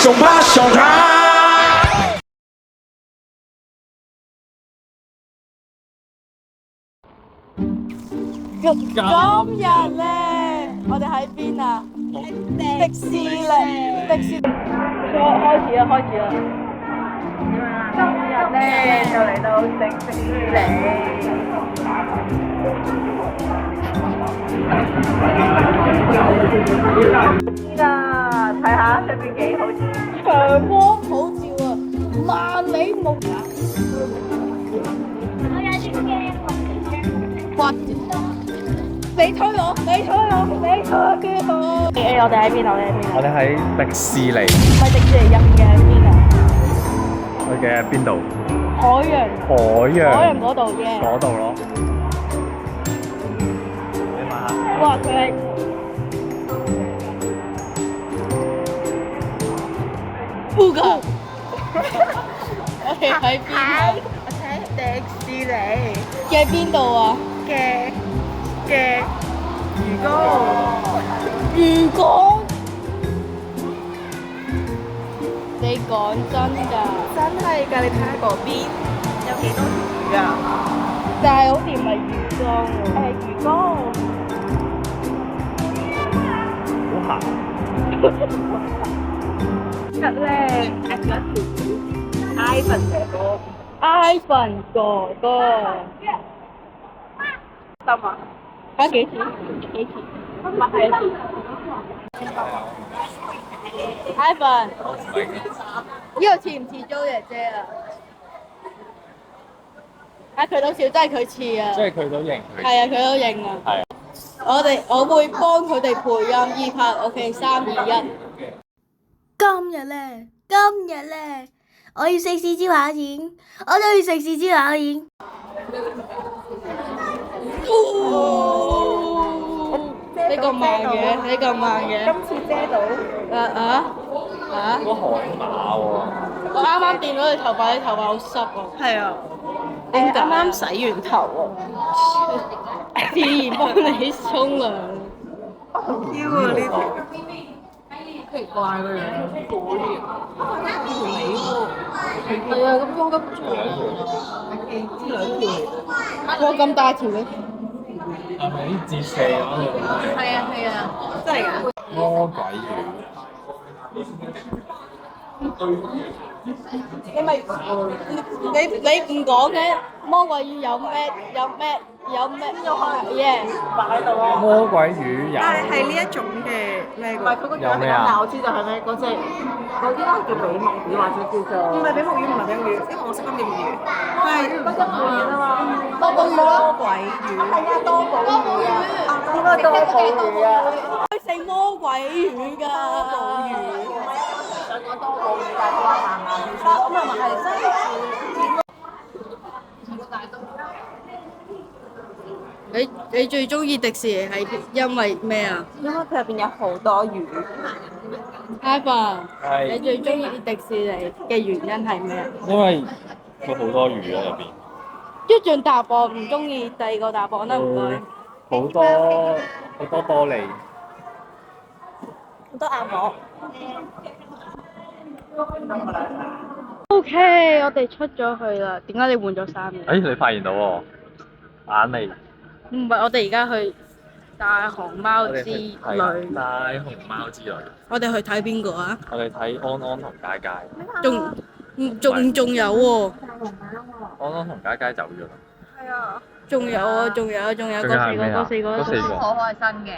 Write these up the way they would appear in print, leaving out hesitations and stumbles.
上爬上爬。今日咧，我哋喺邊啊？迪士尼，迪士尼。開始啦，開始啦！今日咧就嚟到迪士尼。啊！睇下上面幾好，長光普照啊，萬里無雲。我有啲驚，滑住。你推我，你推我，你推我。我哋喺邊？我哋喺邊啊？我哋喺迪士尼。唔係迪士尼入面嘅喺邊啊？佢嘅邊度？海洋。海洋嗰度嘅。嗰度咯。你問下。哇！佢係。邊個？我哋喺邊？我睇迪士尼嘅邊度啊？嘅魚缸，魚缸？你講真㗎？真係㗎！你睇下嗰邊有幾多魚啊？但係好似唔係魚缸喎。魚缸，好行。今日咧誒嗰條Ivan 哥哥Ivan 哥哥。得嘛？睇幾錢？幾錢？買幾錢？Ivan，呢個似唔似 Jo 姐姐啊？啊，佢都笑，真係佢似啊！即係佢都認佢。係啊，佢都認啊！係啊。我會幫佢哋配音2拍，OK， 3、2、1。今日咧，我要食豉椒炒麵，我都要食豉椒炒麵。呢個慢嘅，呢個慢嘅。今次遮到。嗰海馬喎。我啱啱掂到你頭髮，你頭髮好濕啊！係啊，點解啱啱洗完頭喎。自然幫你沖涼。超啊呢條！奇怪個樣，係啊，咁光咁長哇咁大條嘅，係咪啲折射嗰度？係啊，真係㗎！魔鬼魚。你咪你唔講嘅魔鬼魚有咩嘢擺喺度啊？魔鬼魚有。但係呢一種嘅咩？唔係佢個有咩啊？我知就係咩嗰隻嗰啲係叫比目魚或者叫做唔係比目魚，唔係比目魚，因為我識得比目魚，佢係不一半啊嘛，多寶魚咯，魔鬼魚。係啊，多寶魚啊，點解多寶魚啊？佢食魔鬼魚㗎，多寶魚。想講多寶魚，但係佢話麻麻地，我咪係真係你最中意迪士尼係因為咩啊？因為佢入邊有好多魚。Ivan，係你最中意迪士尼嘅原因係咩啊？因為佢好多魚啊入邊。一盡答案唔中意，第二個答案啦，唔該。好多玻璃。好多眼膜。OK，我哋出咗去啦。點解你換咗衫嘅？你發現到喎，眼嚟。唔係，我哋而家去大熊貓之旅。大熊貓之旅。我哋去睇邊個啊？我哋睇安安同佳佳。仲有喎。安安同佳佳走咗啦。係啊。仲有嗰四個。可係新嘅。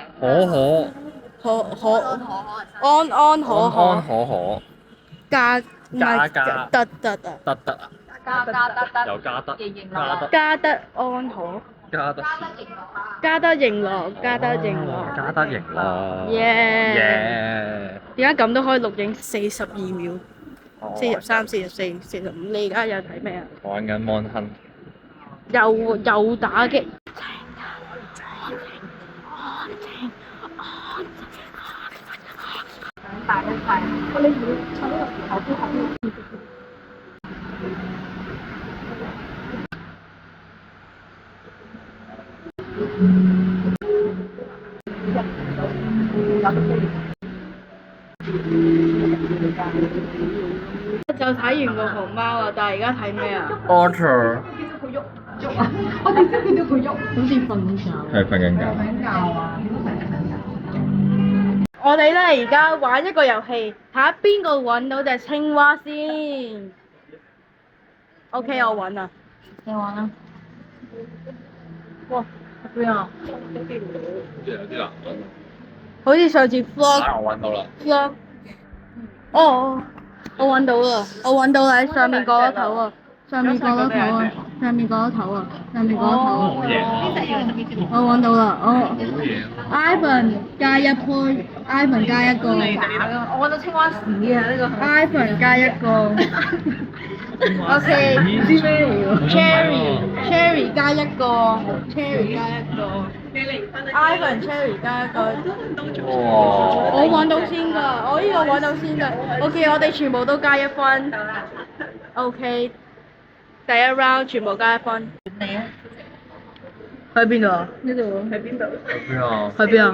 安安可可。加得得啊！有加德。加得安可。加得盈樂。加德盈樂。耶！點解咁都可以錄影42秒？43、44、45，你而家有睇咩啊？玩緊 Mon Hun。又打擊。大一塊，我哋要趁呢個時候先學。就睇完個熊貓啊，但係而家睇咩啊？ Otter 我哋知見到佢喐。好似瞓覺。係瞓緊覺。瞓覺啊！我哋咧而家玩一個遊戲，睇下邊個揾到隻青蛙先。OK， 我揾啦。你玩啦。哇！邊啊？有啲難揾。好似上次 vlog 我揾到啦。 vlog。哦，我揾到啦！我揾到啦！喺上面嗰個頭啊！上面嗰個頭啊！上面嗰個頭啊！上面嗰個頭啊！好嘢。我揾到啦！我好嘢。Ivan 加一 point，Ivan 加一個。我揾到青蛙屎啊！呢個係。 Ivan 加一個。OK。唔知咩嚟喎？ Cherry 加一個，Cherry 加一個，Ivan Cherry 加一個，哇！我揾到先㗎，我呢個揾到先㗎。OK，我哋全部都加一分。OK，第一 round 全部加一分。你啊？喺邊度啊？呢度喺邊度？喺邊啊？喺邊啊？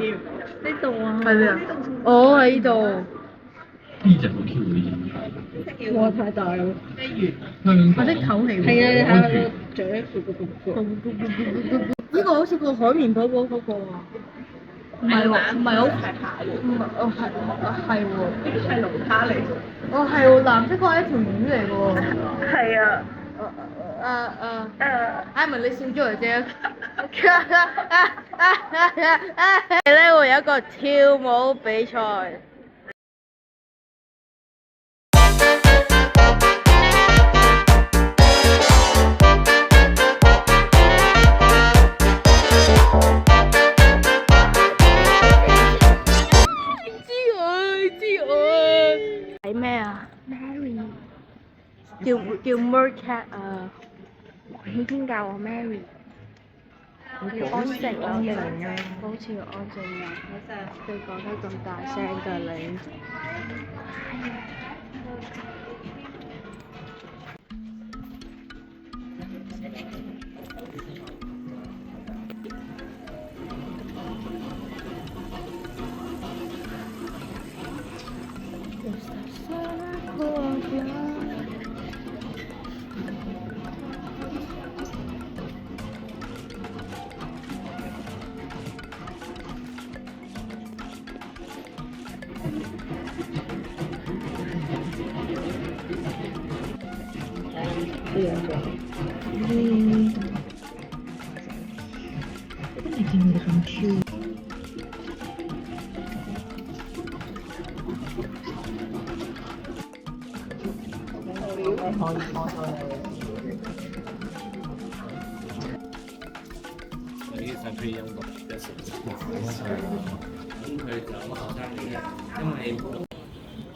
呢度啊！喺邊啊？哦，喺呢度。呢只好 Q 嘅。哇！太大啦！我識唞氣喎。係啊，你睇下個嘴。呢個好似個海綿寶寶嗰個啊。唔係喎，唔係好平下喎。唔係，哦係喎。呢啲係龍蝦嚟㗎。哦係喎，藍色嗰係一條魚嚟嘅喎。係啊。Ivan 你笑咗嚟啫。咧會有一個跳舞比賽。睇咩啊 ？Mary 叫 Mercat 啊！你邊教我 Mary？要安靜安靜啊！好似要安靜啊！你講得咁大聲㗎你。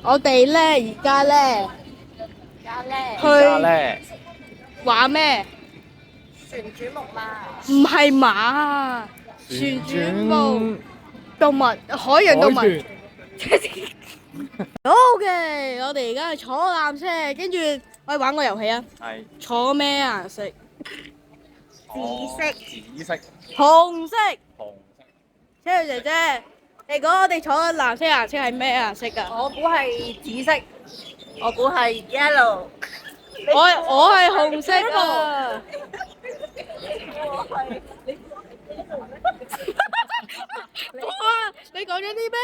我哋咧而家咧去玩咩？旋轉木馬。唔係馬，旋轉木動物，海洋動物。OK，我哋而家係坐纜車，跟住我哋玩個遊戲啊。係。坐咩顏色？紫色。紫色。紅色。紅色。車姐姐，你估我哋坐嘅藍色顏色係咩顏色㗎？我估係紫色，我估係 yellow。我係紅色啊！哇！你講咗啲咩？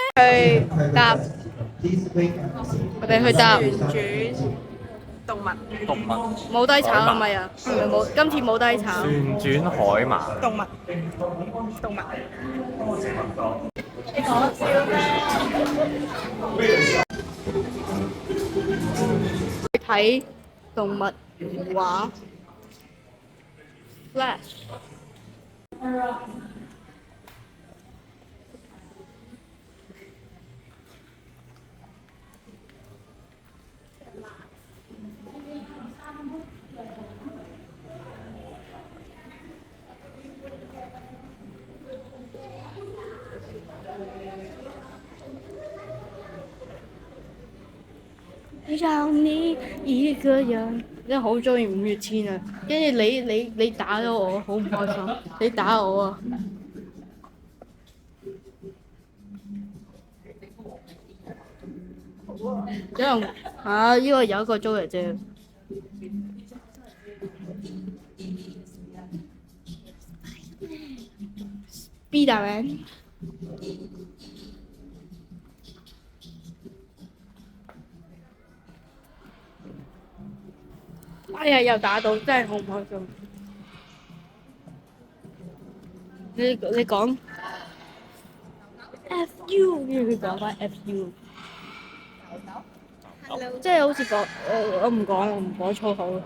去搭，我哋去搭旋轉動物。動物。冇低炒係咪啊？冇，今次冇低炒。旋轉海馬。動物。動物。你講笑咩？去睇動物畫 Flash。讓你一個人，真係好中意五月天啊！跟住你打咗我，好唔開心。你打我啊！有人嚇呢個有一個租嚟啫。Spiderman。哎呀，又打到，真係好唔開心。你講 FU， 跟住佢講翻 FU， 即係好似講我唔講粗口。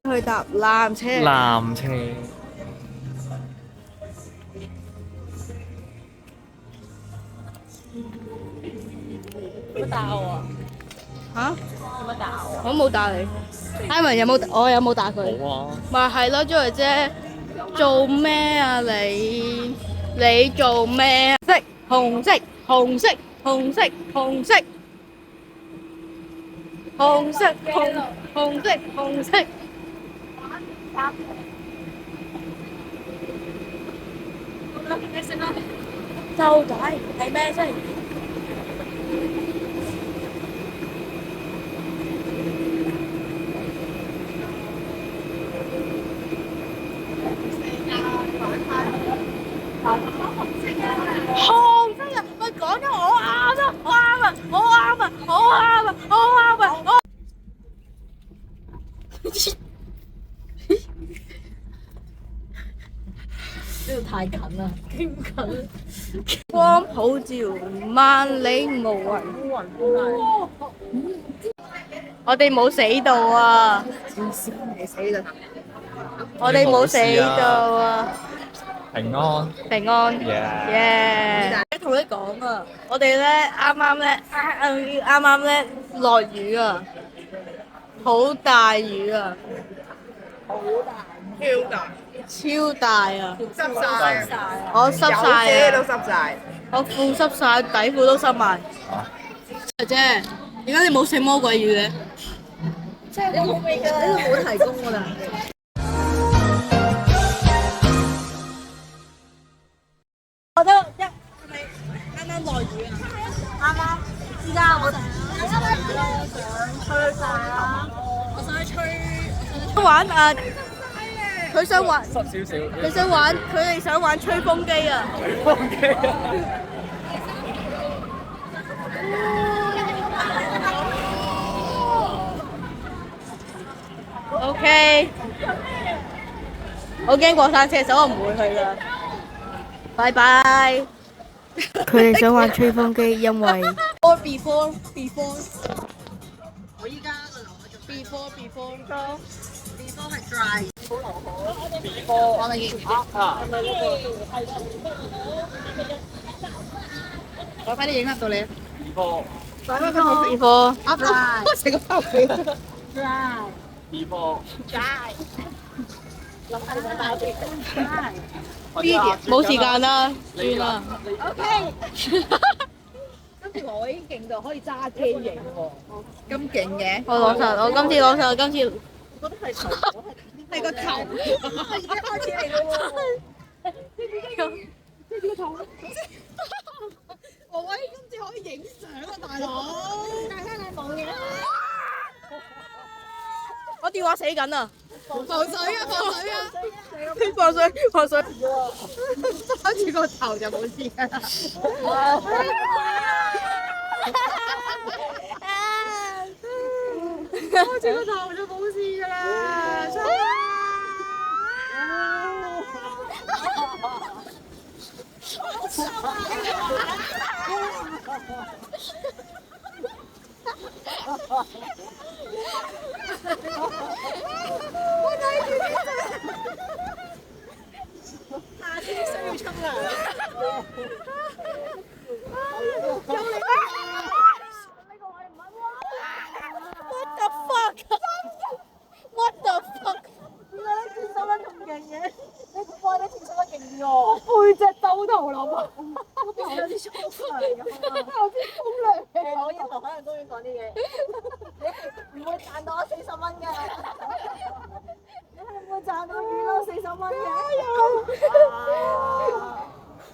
去搭纜車。纜車。乜打我啊？嚇？乜打我？我冇打你。Ivan 有冇？我有冇打佢？冇啊。咪係咯，Joey姐，做咩啊你？你做咩啊？色，紅色，紅色，紅色，紅色，紅色，紅色，紅色。就解係咩先？紅色啊！咪講咗我啱啊！我啱啊！我啱啊！我啱啊！我啱啊！我呢度太近啦，幾唔近？光普照，萬里無雲。我哋冇死到啊！你死啦！我哋冇死到啊！平安。平安。耶！同你講啊，我哋咧啱啱咧落雨啊，好大雨啊！超大啊！濕晒，我濕晒都啊！濕晒。我褲濕晒，底褲都濕埋。姐，點解你冇食魔鬼魚嘅？呢個冇提供㗎啦。我覺得係咪啱啱落雨啊？啱啱，依家我想吹晒啦！我想去吹玩啊！佢想玩，濕少少。佢想玩，佢哋想玩吹風機啊！吹風機啊！OK， 我驚過山車，所以我唔會去啦。拜拜。佢哋想玩吹風機，因為 before， 我依家個流我仲 before 係 dry。我哋我快啲影響到你。before 我成個包皮。冇時間啦，算啦。跟住我已經勁到可以揸機影喎，咁勁嘅。我今次攞手，今次我覺得係頭，係個頭，係一開始嚟嘅喎。呢個頭，我今次可以影相啊，大佬！大家你冇嘢。我電話死緊啊！防水啊！防水啊！放水！揸住個頭就冇事㗎啦。揸住個頭就冇事㗎啦。夏天需要沖涼。What the fuck？What the fuck？點解你轉手得咁勁嘅？你哇！你轉手得勁啲喎！背脊兜頭諗啊！有啲沖涼咁啊！有啲沖涼嘅，我以後可能都要講啲嘢。你係唔會賺到我40蚊嘅，你係唔會賺到幾多40蚊嘅？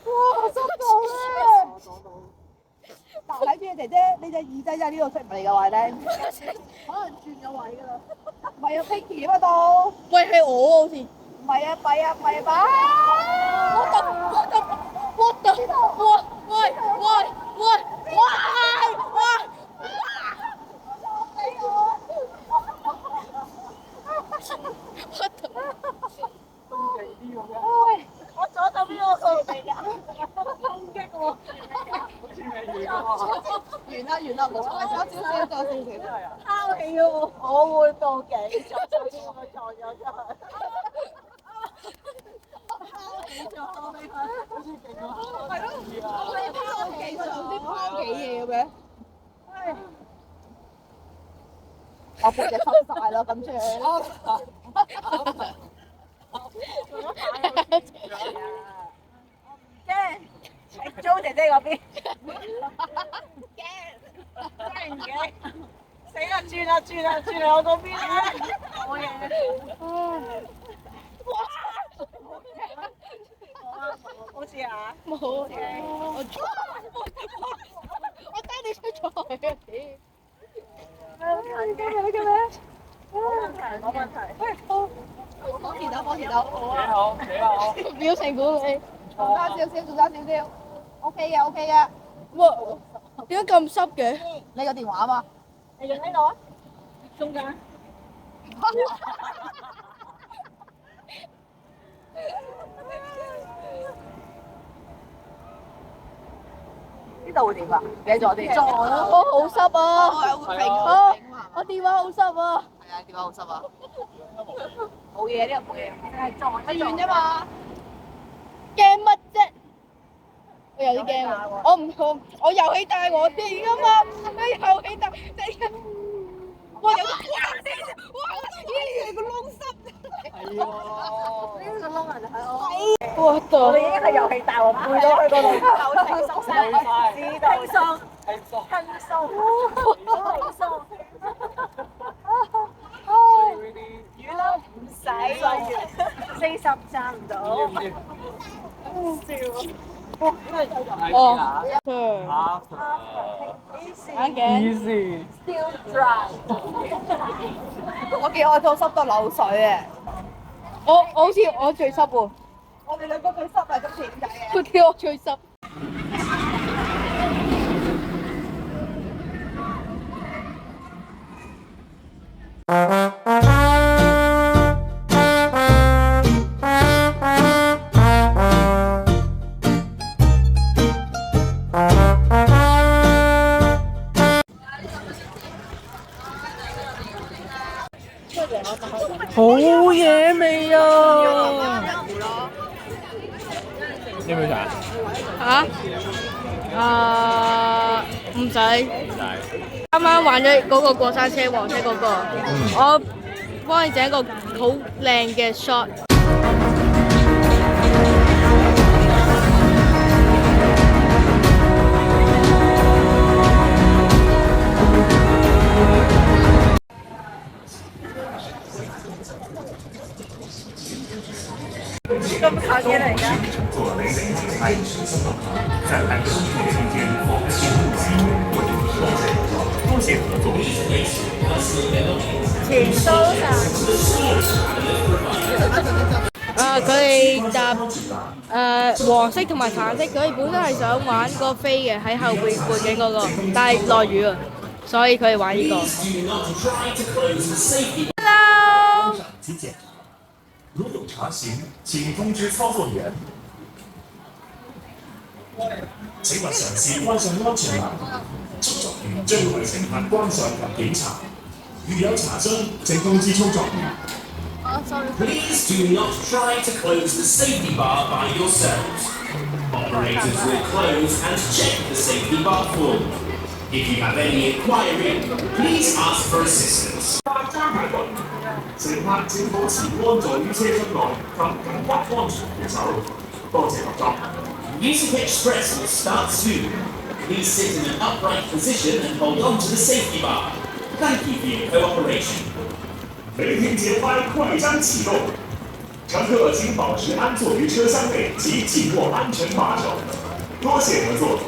哇！好心痛啊！但係邊姐姐，你隻耳仔真係呢度出唔嚟嘅話咧，可能轉咗位㗎啦。唔係啊，Pinky 啊都。喂，係我好似。唔係啊，弊啊，弊啊！我等，喂！我左手邊嗰個嚟㗎，攻擊我！完啦，冇錯，少少個星期拋棄咗我，我會報警，左手邊我撞咗出去。拋棄咗你佢，好似勁啊！係咯，我哋拋幾個頭先拋幾嘢嘅。唉，我背脊濕曬啦，咁樣。驚，係租姐姐嗰邊。驚，真係唔驚。死啦！轉啦！我嗰邊啦。冇嘢。好似啊，冇，我帶你出咗去啊！冇問題。喂，幫前頭。好，幾好。表情鼓勵。做多少少。OK 嘅。哇！點解咁濕嘅？你個電話啊嘛？你用呢度啊？中間。呢度會點啊？唔記得咗啲。我好濕啊！我電話好濕啊！係啊，電話好濕啊！冇嘢，呢度冇嘢，係撞一遠啫嘛。驚乜啫？我有啲驚喎！我遊戲帶我哋㗎嘛，遊戲帶哇有咦，個窿濕。係喎。呢個窿人係我。我哋已經係遊戲大王背咗去嗰度，夠輕鬆晒，知道輕鬆，魚啦唔使，40賺唔到，笑。哦。Easy。 Still dry。我見我套濕到流水嘅。我好似我最濕喎。我哋兩個最濕啊！今次點解嘅？佢叫我最濕。好嘢味啊！要唔要茶？唔使。啱啱玩咗嗰個過山車黃色嗰個，我幫你整一個好靚嘅 shot。咁近嘅嚟㗎。前刀神。佢哋搭黃色同埋橙色，佢哋本身係想玩個飛嘅喺後背景嗰個，但係落雨啊，所以佢哋玩呢個。Hello。如有查询，請通知操作员。請勿嘗試關上安全欄，操作員將會為乘客關上及檢查。如有查詢，請通知操作員。Please do not try to close the safety bar by yourselves. Operators will close and check the safety bar for you. If you have any inquiry, please ask for assistance. 乘客請保持安坐於車廂內及緊握安全扶手。多謝合作。Music Express will start soon. Please sit in an upright position and hold on to the safety bar. Thank you for your cooperation. 雷霆节拍快将启动，乘客请保持安坐于车厢内及紧握安全把手。多谢合作。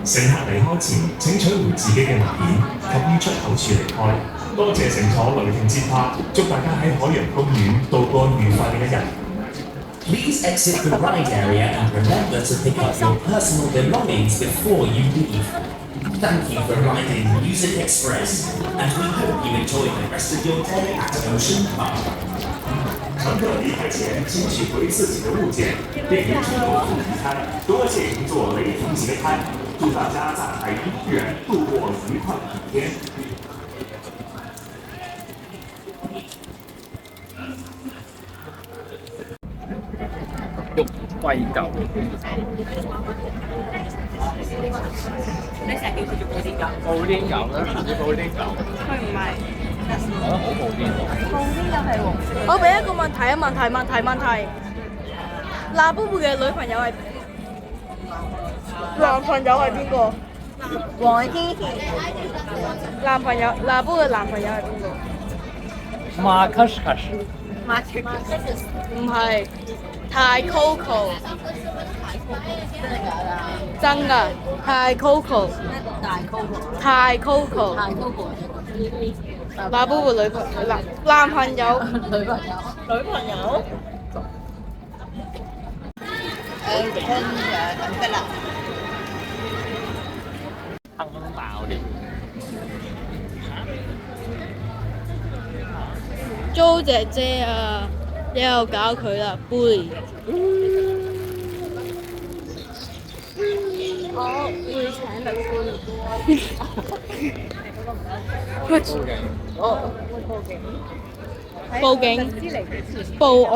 乘客離開前，請取回自己嘅物件及於出口處離開。多謝乘坐雷霆節拍，祝大家喺海洋公園度過愉快嘅一日。Please exit the ride area and remember to pick up your personal belongings before you leave. Thank you for riding Music Express, and we hope you enjoy the rest of your day at Ocean Park. 乘客离开前，请取回自己的物件，并与乘客离开。多謝乘坐雷霆節拍，祝大家在海洋公園度過愉快的一天。玉桂狗。你成日叫佢做布丁狗？布丁狗啦，布丁狗。佢唔係。我覺得好布丁喎。布丁狗係黃色。我俾一個問題。嗱，Bobo嘅女朋友係男朋友係邊個？黃天琪。男朋友，嗱，Bobo嘅男朋友係邊個？馬卡斯卡斯。唔係，太 Coco。真㗎，太 Coco。太 Coco。嗱，Bobo女朋友，男朋友。咁得啦。坑爆啲。Jo姐姐啊，你又搞佢啦 ，bully。我會請律師。報警。報案。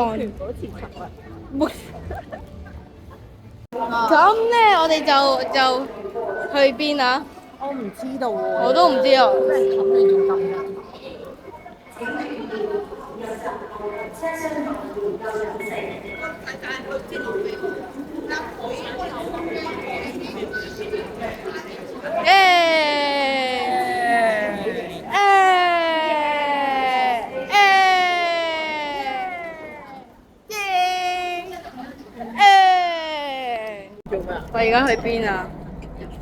咁咧，我哋就去邊啊？我唔知道喎。我都唔知啊。俾人冚你仲咁嘅。我而家去邊啊？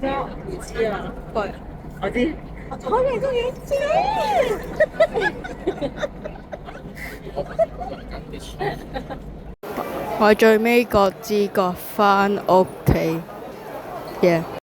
唔知啊。喂，我知。好嘢，終於我最尾各自各返屋企，耶、yeah。